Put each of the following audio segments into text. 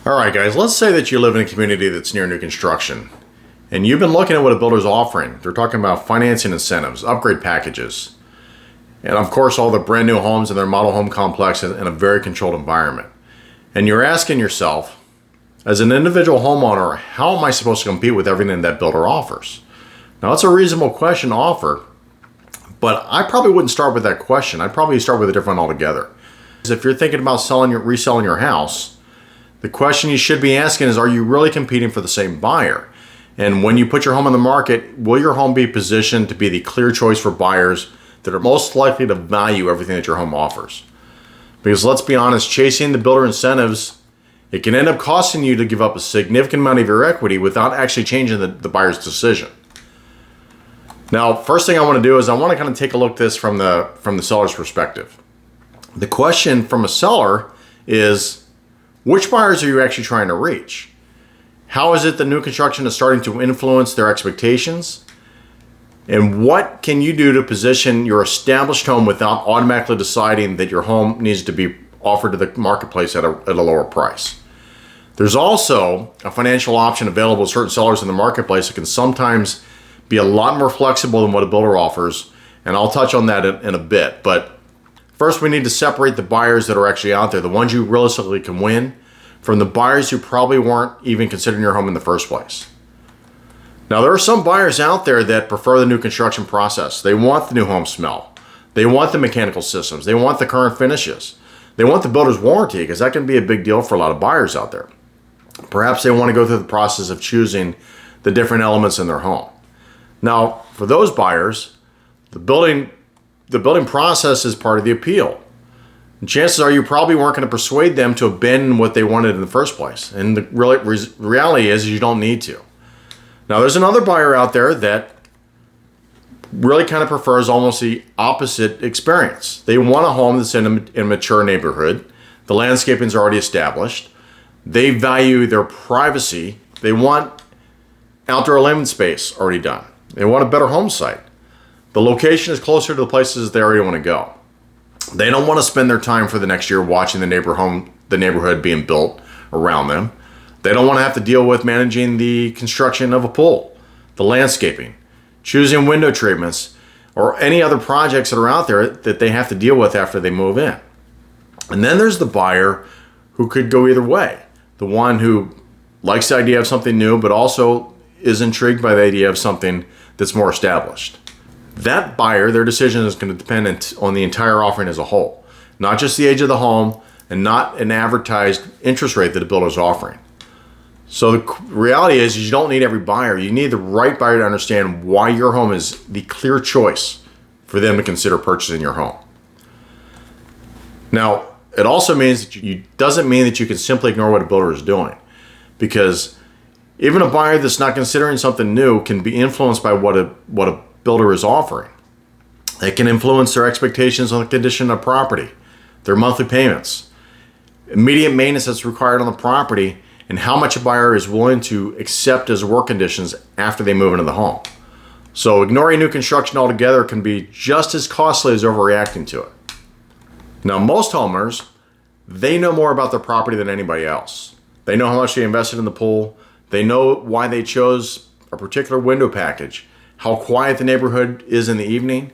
All right, guys, let's say that you live in a community that's near new construction and you've been looking at what a builder's offering. They're talking about financing incentives, upgrade packages, and of course, all the brand new homes in their model home complex in a very controlled environment. And you're asking yourself, as an individual homeowner, how am I supposed to compete with everything that builder offers? Now, it's a reasonable question to offer, but I probably wouldn't start with that question. I'd probably start with a different one altogether. If you're thinking about reselling your house, the question you should be asking is, are you really competing for the same buyer? And when you put your home on the market, will your home be positioned to be the clear choice for buyers that are most likely to value everything that your home offers? Because let's be honest, chasing the builder incentives, it can end up costing you to give up a significant amount of your equity without actually changing the buyer's decision. Now, first thing I want to do is I want to kind of take a look at this from the seller's perspective. The question from a seller is, which buyers are you actually trying to reach? How is it the new construction is starting to influence their expectations? And what can you do to position your established home without automatically deciding that your home needs to be offered to the marketplace at a lower price? There's also a financial option available to certain sellers in the marketplace that can sometimes be a lot more flexible than what a builder offers, and I'll touch on that in a bit. But first, we need to separate the buyers that are actually out there, the ones you realistically can win, from the buyers who probably weren't even considering your home in the first place. Now, there are some buyers out there that prefer the new construction process. They want the new home smell. They want the mechanical systems. They want the current finishes. They want the builder's warranty, because that can be a big deal for a lot of buyers out there. Perhaps they want to go through the process of choosing the different elements in their home. Now, for those buyers, the building process is part of the appeal. And chances are you probably weren't going to persuade them to abandon what they wanted in the first place. And the reality is you don't need to. Now, there's another buyer out there that really kind of prefers almost the opposite experience. They want a home that's in a mature neighborhood. The landscaping's already established. They value their privacy. They want outdoor living space already done. They want a better home site. The location is closer to the places they already want to go. They don't want to spend their time for the next year watching the neighborhood being built around them. They don't want to have to deal with managing the construction of a pool, the landscaping, choosing window treatments, or any other projects that are out there that they have to deal with after they move in. And then there's the buyer who could go either way. The one who likes the idea of something new, but also is intrigued by the idea of something that's more established. That buyer, their decision is going to depend on the entire offering as a whole, not just the age of the home and not an advertised interest rate that a builder is offering. So the reality is you don't need every buyer. You need the right buyer to understand why your home is the clear choice for them to consider purchasing your home. Now, it also means that doesn't mean that you can simply ignore what a builder is doing, because even a buyer that's not considering something new can be influenced by what a builder is offering. It can influence their expectations on the condition of property, their monthly payments, immediate maintenance that's required on the property, and how much a buyer is willing to accept as work conditions after they move into the home. So ignoring new construction altogether can be just as costly as overreacting to it. Now, most homeowners, they know more about their property than anybody else. They know how much they invested in the pool. They know why they chose a particular window package, how quiet the neighborhood is in the evening,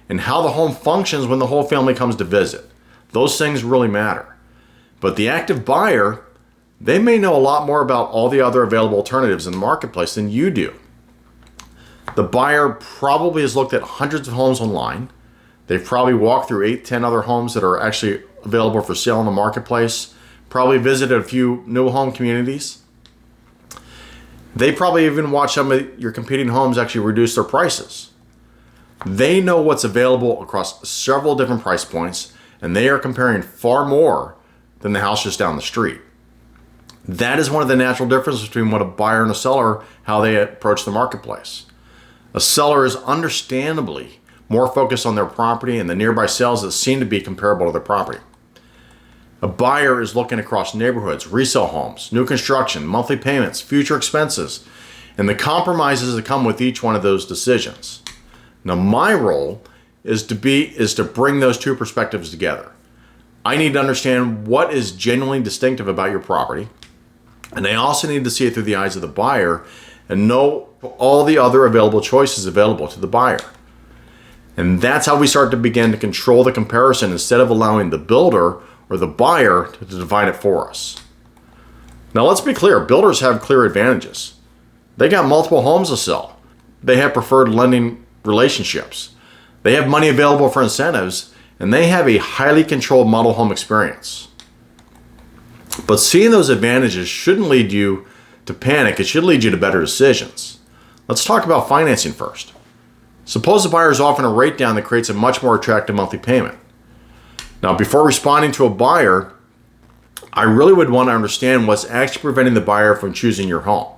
and how the home functions when the whole family comes to visit. Those things really matter. But the active buyer, they may know a lot more about all the other available alternatives in the marketplace than you do. The buyer probably has looked at hundreds of homes online. They've probably walked through 8-10 other homes that are actually available for sale in the marketplace, probably visited a few new home communities. They probably even watched some of your competing homes actually reduce their prices. They know what's available across several different price points, and they are comparing far more than the house just down the street. That is one of the natural differences between what a buyer and a seller, how they approach the marketplace. A seller is understandably more focused on their property and the nearby sales that seem to be comparable to their property. A buyer is looking across neighborhoods, resale homes, new construction, monthly payments, future expenses, and the compromises that come with each one of those decisions. Now, my role is to bring those two perspectives together. I need to understand what is genuinely distinctive about your property, And they also need to see it through the eyes of the buyer and know all the other available choices available to the buyer. And that's how we start to begin to control the comparison instead of allowing the builder or the buyer to define it for us. Now let's be clear, builders have clear advantages. They got multiple homes to sell. They have preferred lending relationships. They have money available for incentives, and they have a highly controlled model home experience. But seeing those advantages shouldn't lead you to panic. It should lead you to better decisions. Let's talk about financing first. Suppose the buyer is offering a rate down that creates a much more attractive monthly payment. Now, before responding to a buyer, I really would want to understand what's actually preventing the buyer from choosing your home.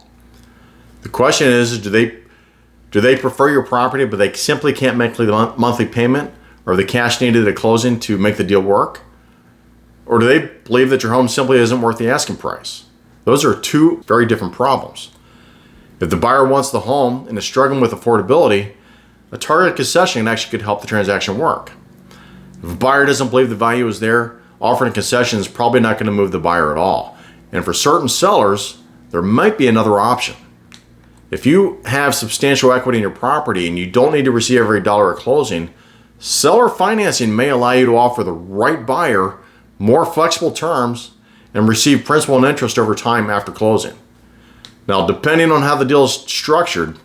The question is, do they prefer your property, but they simply can't make the monthly payment or the cash needed at closing to make the deal work? Or do they believe that your home simply isn't worth the asking price? Those are two very different problems. If the buyer wants the home and is struggling with affordability, a targeted concession actually could help the transaction work. If a buyer doesn't believe the value is there, offering a concession is probably not going to move the buyer at all. And for certain sellers, there might be another option. If you have substantial equity in your property and you don't need to receive every dollar at closing, seller financing may allow you to offer the right buyer more flexible terms and receive principal and interest over time after closing. Now, depending on how the deal is structured,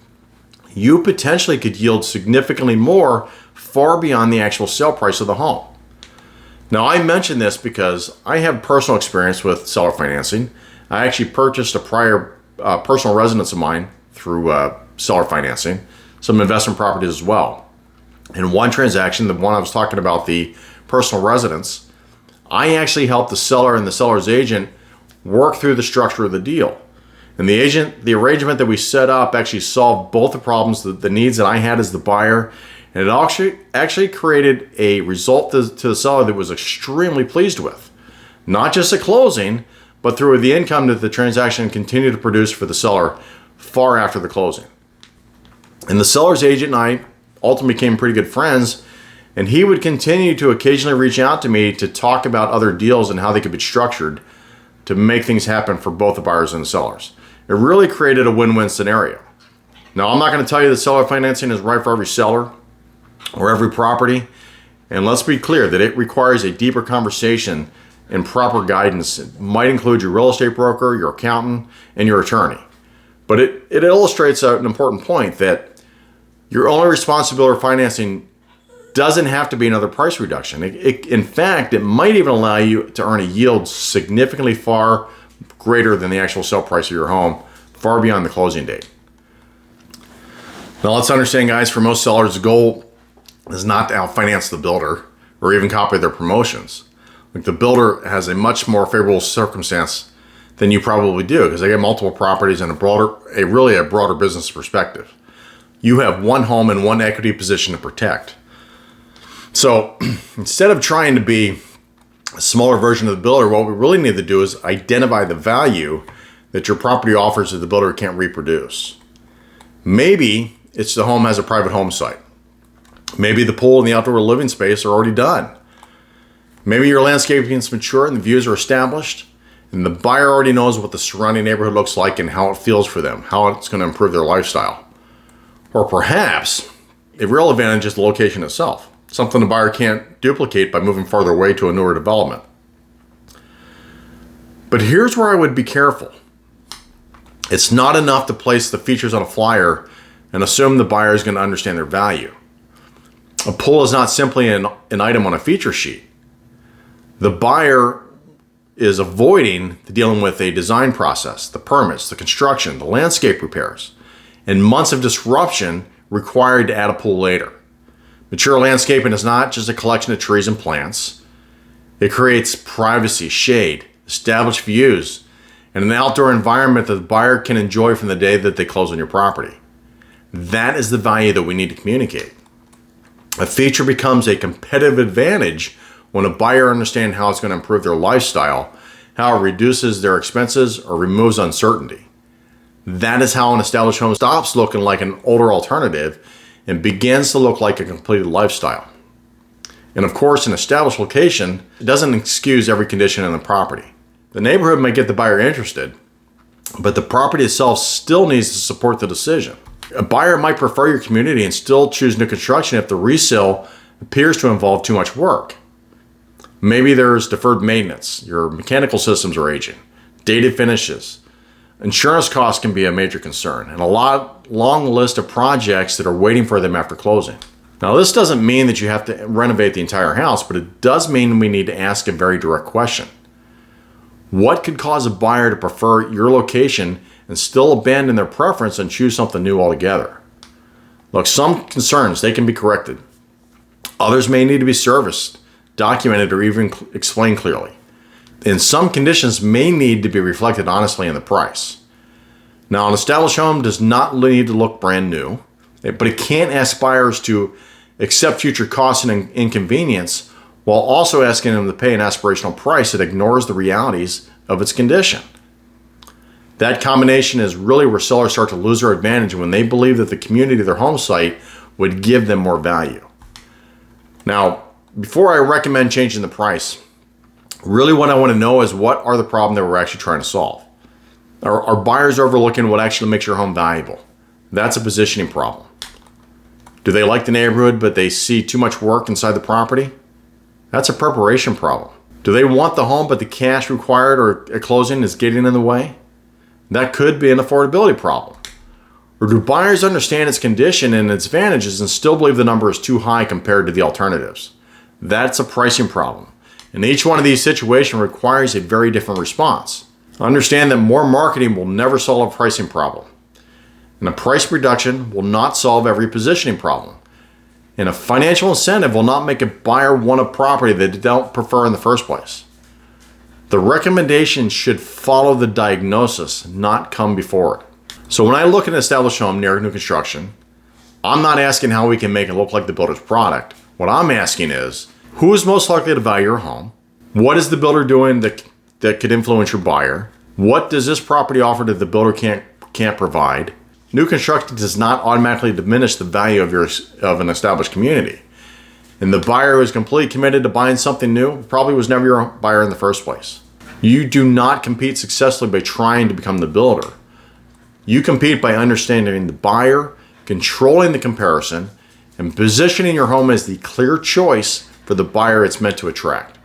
you potentially could yield significantly more far beyond the actual sale price of the home. Now, I mention this because I have personal experience with seller financing. I actually purchased a prior personal residence of mine through seller financing, some investment properties as well. In one transaction, the one I was talking about, the personal residence, I actually helped the seller and the seller's agent work through the structure of the deal. And the arrangement that we set up actually solved both the problems, the needs that I had as the buyer, and it actually created a result to the seller that was extremely pleased with. Not just at closing, but through the income that the transaction continued to produce for the seller far after the closing. And the seller's agent and I ultimately became pretty good friends, and he would continue to occasionally reach out to me to talk about other deals and how they could be structured to make things happen for both the buyers and the sellers. It really created a win-win scenario. Now, I'm not going to tell you that seller financing is right for every seller or every property. And let's be clear that it requires a deeper conversation and proper guidance. It might include your real estate broker, your accountant, and your attorney. But it illustrates an important point that your only responsibility for financing doesn't have to be another price reduction. In fact, it might even allow you to earn a yield significantly far greater than the actual sale price of your home, far beyond the closing date. Now let's understand, guys, for most sellers, the goal is not to outfinance the builder or even copy their promotions. Like, the builder has a much more favorable circumstance than you probably do because they get multiple properties and a broader business perspective. You have one home and one equity position to protect. So instead of trying to be a smaller version of the builder, what we really need to do is identify the value that your property offers that the builder can't reproduce. Maybe it's the home has a private home site. Maybe the pool and the outdoor living space are already done. Maybe your landscaping is mature and the views are established, and the buyer already knows what the surrounding neighborhood looks like and how it feels for them, how it's going to improve their lifestyle. Or perhaps a real advantage is the location itself, something the buyer can't duplicate by moving farther away to a newer development. But here's where I would be careful. It's not enough to place the features on a flyer and assume the buyer is going to understand their value. A pool is not simply an item on a feature sheet. The buyer is avoiding dealing with a design process, the permits, the construction, the landscape repairs, and months of disruption required to add a pool later. Mature landscaping is not just a collection of trees and plants. It creates privacy, shade, established views, and an outdoor environment that the buyer can enjoy from the day that they close on your property. That is the value that we need to communicate. A feature becomes a competitive advantage when a buyer understands how it's going to improve their lifestyle, how it reduces their expenses or removes uncertainty. That is how an established home stops looking like an older alternative and begins to look like a completed lifestyle. And of course, an established location doesn't excuse every condition in the property. The neighborhood may get the buyer interested, but the property itself still needs to support the decision. A buyer might prefer your community and still choose new construction if the resale appears to involve too much work. Maybe there's deferred maintenance, your mechanical systems are aging, dated finishes. Insurance costs can be a major concern, and a long list of projects that are waiting for them after closing. Now, this doesn't mean that you have to renovate the entire house, but it does mean we need to ask a very direct question. What could cause a buyer to prefer your location and still abandon their preference and choose something new altogether? Look, some concerns, they can be corrected. Others may need to be serviced, documented, or even explained clearly. And some conditions may need to be reflected honestly in the price. Now, an established home does not need to look brand new, but it can't ask buyers to accept future costs and inconvenience while also asking them to pay an aspirational price that ignores the realities of its condition. That combination is really where sellers start to lose their advantage when they believe that the community of their home site would give them more value. Now, before I recommend changing the price, really what I want to know is what are the problems that we're actually trying to solve? Are buyers overlooking what actually makes your home valuable? That's a positioning problem. Do they like the neighborhood but they see too much work inside the property? That's a preparation problem. Do they want the home but the cash required or at closing is getting in the way? That could be an affordability problem. Or do buyers understand its condition and its advantages and still believe the number is too high compared to the alternatives? That's a pricing problem. And each one of these situations requires a very different response. Understand that more marketing will never solve a pricing problem. And a price reduction will not solve every positioning problem. And a financial incentive will not make a buyer want a property that they don't prefer in the first place. The recommendation should follow the diagnosis, not come before it. So when I look at an established home near new construction, I'm not asking how we can make it look like the builder's product. What I'm asking is, who is most likely to value your home? What is the builder doing that could influence your buyer? What does this property offer that the builder can't provide? New construction does not automatically diminish the value of an established community. And the buyer who is completely committed to buying something new probably was never your buyer in the first place. You do not compete successfully by trying to become the builder. You compete by understanding the buyer, controlling the comparison, and positioning your home as the clear choice for the buyer it's meant to attract.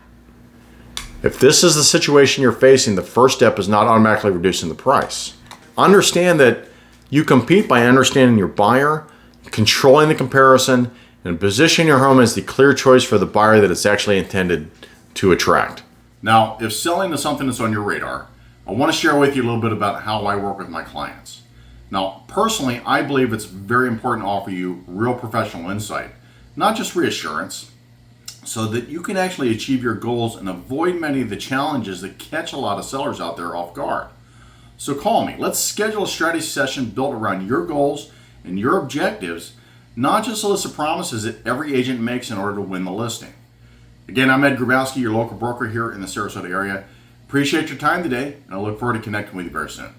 If this is the situation you're facing, the first step is not automatically reducing the price. Understand that you compete by understanding your buyer, controlling the comparison, and positioning your home as the clear choice for the buyer that it's actually intended to attract. Now, if selling is something that's on your radar, I want to share with you a little bit about how I work with my clients. Now, personally, I believe it's very important to offer you real professional insight, not just reassurance, so that you can actually achieve your goals and avoid many of the challenges that catch a lot of sellers out there off guard. So call me. Let's schedule a strategy session built around your goals and your objectives, not just a list of promises that every agent makes in order to win the listing. Again, I'm Ed Grabowski, your local broker here in the Sarasota area. Appreciate your time today, and I look forward to connecting with you very soon.